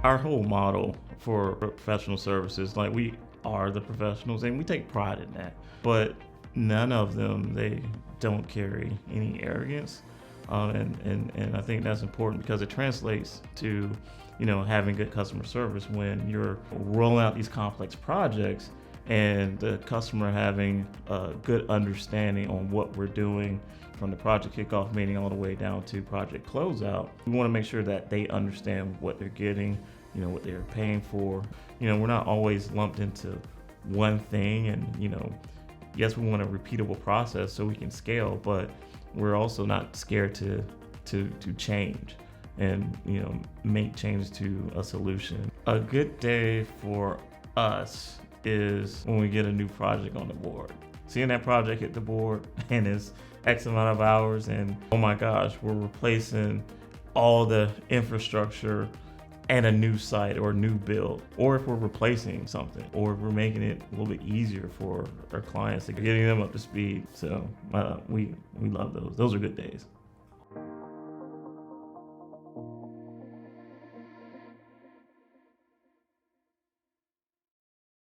Our whole model for professional services, like we are the professionals and we take pride in that, but none of them, they don't carry any arrogance. And I think that's important because it translates to, having good customer service when you're rolling out these complex projects and the customer having a good understanding on what we're doing from the project kickoff meeting all the way down to project closeout. We want to make sure that they understand what they're getting, what they're paying for. We're not always lumped into one thing, and yes, we want a repeatable process so we can scale, but we're also not scared to change and make changes to a solution. A good day for us is when we get a new project on the board. Seeing that project hit the board and it's X amount of hours, and oh my gosh, we're replacing all the infrastructure and a new site or a new build, or if we're replacing something, or if we're making it a little bit easier for our clients, getting them up to speed. So we love those. Those are good days.